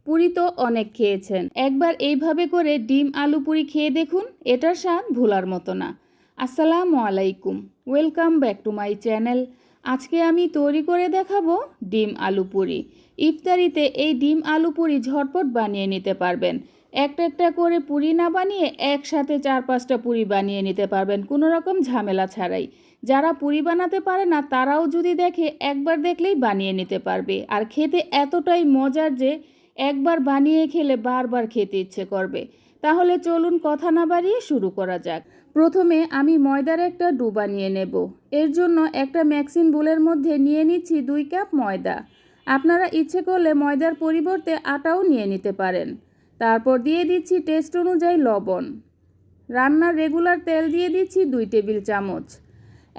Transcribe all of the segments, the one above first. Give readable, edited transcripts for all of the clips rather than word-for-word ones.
পুরি তো অনেক খেয়েছেন, একবার এইভাবে করে ডিম আলু পুরি খেয়ে দেখুন, এটার স্বাদ ভোলার মতো না। আসসালামু আলাইকুম, welcome back to my channel. আজকে আমি তৈরি করে দেখাবো ডিম আলু পুরি। ইফতারিতে এই ডিম আলু পুরি ঝটপট বানিয়ে নিতে পারবেন। একটা একটা করে পুরি না বানিয়ে একসাথে 4-5টা পুরি বানিয়ে নিতে পারবেন কোনো রকম ঝামেলা ছাড়াই। যারা পুরি বানাতে পারে না তারাও যদি দেখে একবার দেখলেই বানিয়ে নিতে পারবে, আর খেতে এতটাই মজার যে একবার বানিয়ে খেলে বারবার খেতে ইচ্ছে করবে। তাহলে চলুন কথা না বাড়িয়ে শুরু করা যাক। প্রথমে আমি ময়দার একটা ডো বানিয়ে নেব। এর জন্য একটা মিক্সিং বোলের মধ্যে নিয়ে নিচ্ছি 2 কাপ ময়দা। আপনারা ইচ্ছে করলে ময়দার পরিবর্তে আটাও নিয়ে নিতে পারেন। তারপর দিয়ে দিচ্ছি টেস্ট অনুযায়ী লবণ। রান্নার রেগুলার তেল দিয়ে দিচ্ছি 2 টেবিল চামচ।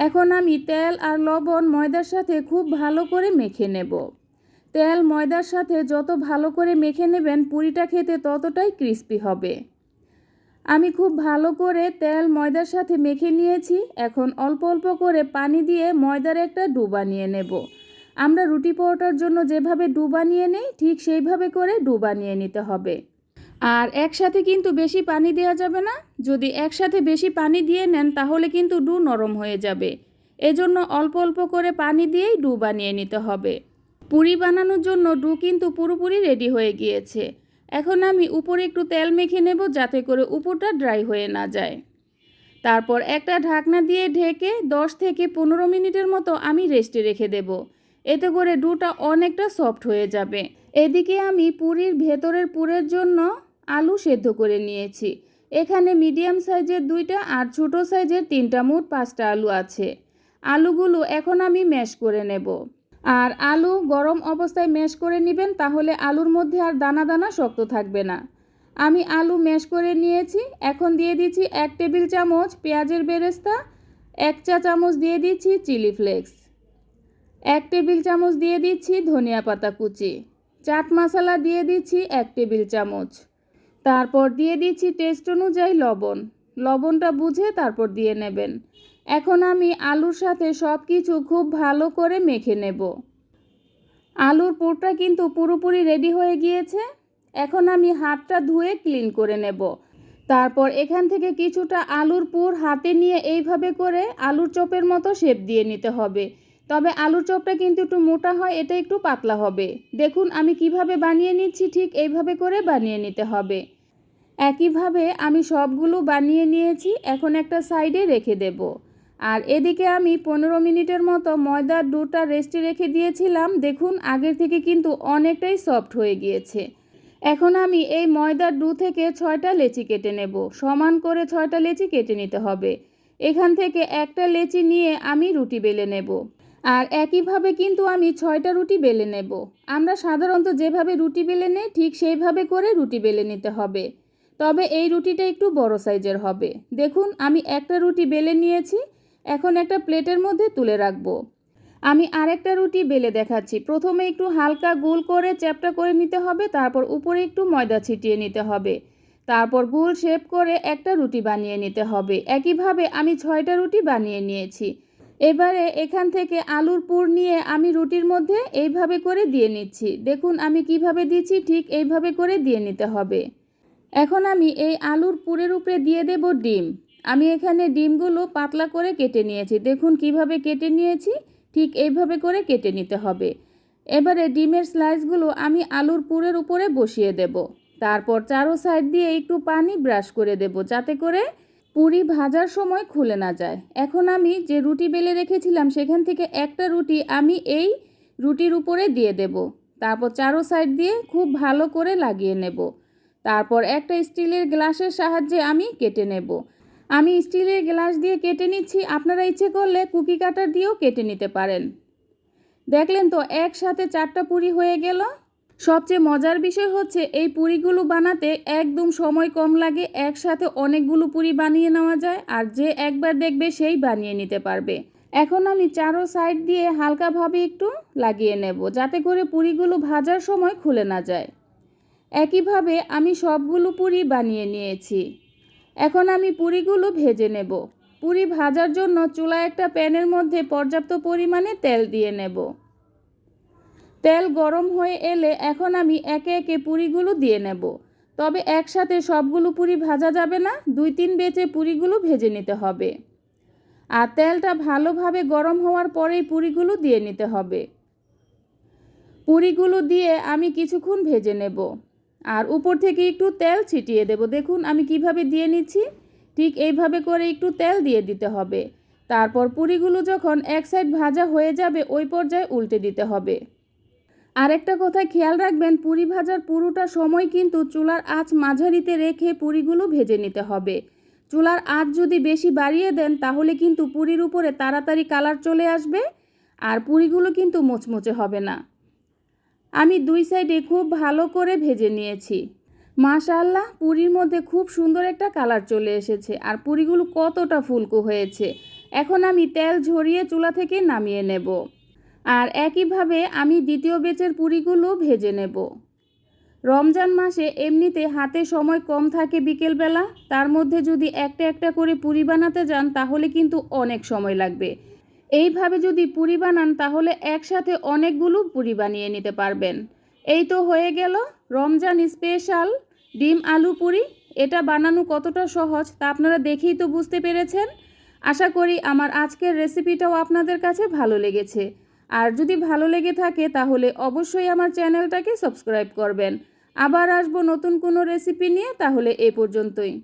এখন আমি তেল আর লবণ ময়দার সাথে খুব ভালো করে মেখে নেব। তেল ময়দার সাথে যত ভালো করে মেখে নেবেন পুরিটা খেতে ততটাই ক্রিস্পি হবে। আমি খুব ভালো করে তেল ময়দার সাথে মেখে নিয়েছি। এখন অল্প অল্প করে পানি দিয়ে ময়দার একটা ডো বানিয়ে নেব। আমরা রুটি পরোটার জন্য যেভাবে ডো বানিয়ে নেই ঠিক সেইভাবে করে ডো বানিয়ে নিতে হবে। আর একসাথে কিন্তু বেশি পানি দেওয়া যাবে না। যদি একসাথে বেশি পানি দিয়ে নেন তাহলে কিন্তু ডো নরম হয়ে যাবে। এজন্য অল্প অল্প করে পানি দিয়েই ডো বানিয়ে নিতে হবে। পুরি বানানোর জন্য ডো কিন্তু পুরোপুরি রেডি হয়ে গিয়েছে। এখন আমি উপরে একটু তেল মেখে নেব যাতে করে উপরটা ড্রাই হয়ে না যায়। তারপর একটা ঢাকনা দিয়ে ঢেকে 10 থেকে 15 মিনিটের মতো আমি রেস্টে রেখে দেব। এতে করে ডোটা অনেকটা সফট হয়ে যাবে। এদিকে আমি পুরির ভেতরের পুরের জন্য আলু সেদ্ধ করে নিয়েছি। এখানে মিডিয়াম সাইজের 2টা আর ছোট সাইজের 3টা, মোট 5টা আলু আছে। আলুগুলো এখন আমি ম্যাশ করে নেব। আর আলু গরম অবস্থায় ম্যাশ করে নেবেন, তাহলে আলুর মধ্যে আর দানা দানা শক্ত থাকবে না। আমি আলু ম্যাশ করে নিয়েছি। এখন দিয়ে দিচ্ছি 1 টেবিল চামচ পেঁয়াজের বেরেস্তা, 1 চা চামচ দিয়ে দিচ্ছি চিলি ফ্লেক্স, 1 টেবিল চামচ দিয়ে দিচ্ছি ধনিয়া পাতা কুচি, চাট মশলা দিয়ে দিচ্ছি 1 টেবিল চামচ। তারপর দিয়ে দিচ্ছি টেস্ট অনুযায়ী লবণ। লবণটা বুঝে তারপর দিয়ে নেবেন। এখন আমি আলুর সাথে সব কিছু খুব ভালো করে মেখে নেব। আলুর পুরটা কিন্তু পুরোপুরি রেডি হয়ে গিয়েছে। এখন আমি হাতটা ধুয়ে ক্লিন করে নেব। তারপর এখান থেকে কিছুটা আলুর পুর হাতে নিয়ে এইভাবে করে আলুর চপের মতো শেপ দিয়ে নিতে হবে। তবে আলুর চপটা কিন্তু একটু মোটা হয়, এটা একটু পাতলা হবে। দেখুন আমি কিভাবে বানিয়ে নিচ্ছি, ঠিক এইভাবে করে বানিয়ে নিতে হবে। একইভাবে আমি সবগুলো বানিয়ে নিয়েছি। এখন একটা সাইডে রেখে দেব। আর এদিকে আমি 15 মিনিটের মতো ময়দার ডোটা রেস্টে রেখে দিয়েছিলাম। দেখুন আগের থেকে কিন্তু অনেকটাই সফট হয়ে গিয়েছে। এখন আমি এই ময়দার ডো থেকে 6টা লেচি কেটে নেব। সমান করে 6টা লেচি কেটে নিতে হবে। এখান থেকে একটা লেচি নিয়ে আমি রুটি বেলে নেব। আর একইভাবে কিন্তু আমি 6টা রুটি বেলে নেব। আমরা সাধারণত যেভাবে রুটি বেলে নেই ঠিক সেইভাবে করে রুটি বেলে নিতে হবে। তবে এই রুটিটা একটু বড় সাইজের হবে। দেখুন আমি একটা রুটি বেলে নিয়েছি। এখন একটা প্লেটের মধ্যে তুলে রাখবো। আমি আরেকটা রুটি বেলে দেখাচ্ছি। প্রথমে একটু হালকা গোল করে চ্যাপ্টা করে নিতে হবে, তারপর উপরে একটু ময়দা ছিটিয়ে নিতে হবে, তারপর গোল শেপ করে একটা রুটি বানিয়ে নিতে হবে। একইভাবে আমি 6টা রুটি বানিয়ে নিয়েছি। এবারে এখান থেকে আলুর পুর নিয়ে আমি রুটির মধ্যে এইভাবে করে দিয়ে নিচ্ছি। দেখুন আমি কিভাবে দিচ্ছি, ঠিক এইভাবে করে দিয়ে নিতে হবে। এখন আমি এই আলুর পুরের উপরে দিয়ে দেব ডিম। আমি এখানে ডিমগুলো পাতলা করে কেটে নিয়েছি। দেখুন কিভাবে কেটে নিয়েছি, ঠিক এইভাবে করে কেটে নিতে হবে। এবারে ডিমের স্লাইসগুলো আমি আলুর পুরের উপরে বসিয়ে দেব। তারপর চারো সাইড দিয়ে একটু পানি ব্রাশ করে দেব যাতে করে পুরি ভাজার সময় খুলে না যায়। এখন আমি যে রুটি বেলে রেখেছিলাম সেখান থেকে একটা রুটি আমি এই রুটির উপরে দিয়ে দেব। তারপর চারো সাইড দিয়ে খুব ভালো করে লাগিয়ে নেব। তারপর একটা স্টিলের গ্লাসের সাহায্যে আমি কেটে নেব। আমি স্টিলের গ্লাস দিয়ে কেটে নিচ্ছি। আপনারা ইচ্ছে করলে কুকি কাটার দিয়েও কেটে নিতে পারেন। দেখলেন তো একসাথে 4টা পুরি হয়ে গেল। সবচেয়ে মজার বিষয় হচ্ছে এই পুরিগুলো বানাতে একদম সময় কম লাগে। একসাথে অনেকগুলো পুরি বানিয়ে নেওয়া যায়, আর যে একবার দেখবে সেই বানিয়ে নিতে পারবে। এখন আমি চারো সাইড দিয়ে হালকাভাবে একটু লাগিয়ে নেব যাতে করে পুরিগুলো ভাজার সময় খুলে না যায়। একইভাবে আমি সবগুলো পুরি বানিয়ে নিয়েছি। এখন আমি পুরিগুলো ভেজে নেব। পুরি ভাজার জন্য চুলায় একটা প্যানের মধ্যে পর্যাপ্ত পরিমাণে তেল দিয়ে নেব। তেল গরম হয়ে এলে এখন আমি একে একে পুরিগুলো দিয়ে নেব। তবে একসাথে সবগুলো পুরি ভাজা যাবে না, 2-3 বেচে পুরিগুলো ভেজে নিতে হবে। আর তেলটা ভালোভাবে গরম হওয়ার পরেই পুরিগুলো দিয়ে নিতে হবে। পুরিগুলো দিয়ে আমি কিছুক্ষণ ভেজে নেব। আর উপর থেকে একটু তেল ছিটিয়ে দেব। দেখুন আমি কিভাবে দিয়ে নিচ্ছি, ঠিক এইভাবে করে একটু তেল দিয়ে দিতে হবে। তারপর পুরিগুলো যখন এক সাইড ভাজা হয়ে যাবে ওই পর্যায়ে উল্টে দিতে হবে। আরেকটা কথা খেয়াল রাখবেন, পুরি ভাজার পুরোটা সময় কিন্তু চুলার আঁচ মাঝারিতে রেখে পুরিগুলো ভেজে নিতে হবে। চুলার আঁচ যদি বেশি বাড়িয়ে দেন তাহলে কিন্তু পুরির উপরে তাড়াতাড়ি কালার চলে আসবে আর পুরিগুলো কিন্তু মুচমুচে হবে না। আমি 2 সাইডে খুব ভালো করে ভেজে নিয়েছি। মাশাআল্লাহ, পুরির মধ্যে খুব সুন্দর একটা কালার চলে এসেছে আর পুরিগুলো কতটা ফুলকো হয়েছে। এখন আমি তেল ঝরিয়ে চুলা থেকে নামিয়ে নেব। আর একইভাবে আমি দ্বিতীয় ব্যাচের পুরিগুলো ভেজে নেব। রমজান মাসে এমনিতে হাতে সময় কম থাকে বিকেলবেলা, তার মধ্যে যদি একটা একটা করে পুরি বানাতে যান তাহলে কিন্তু অনেক সময় লাগবে। এইভাবে যদি পুরি বানান তাহলে একসাথে অনেকগুলো পুরি বানিয়ে নিতে পারবেন। এই তো হয়ে গেল রমজান স্পেশাল ডিম আলু পুরি। এটা বানানো কতটা সহজ তা আপনারা দেখেই তো বুঝতে পেরেছেন। আশা করি আমার আজকের রেসিপিটাও আপনাদের কাছে ভালো লেগেছে। আর যদি ভালো লেগে থাকে তাহলে অবশ্যই আমার চ্যানেলটাকে সাবস্ক্রাইব করবেন। আবার আসবো নতুন কোনো রেসিপি নিয়ে, তাহলে এ পর্যন্তই।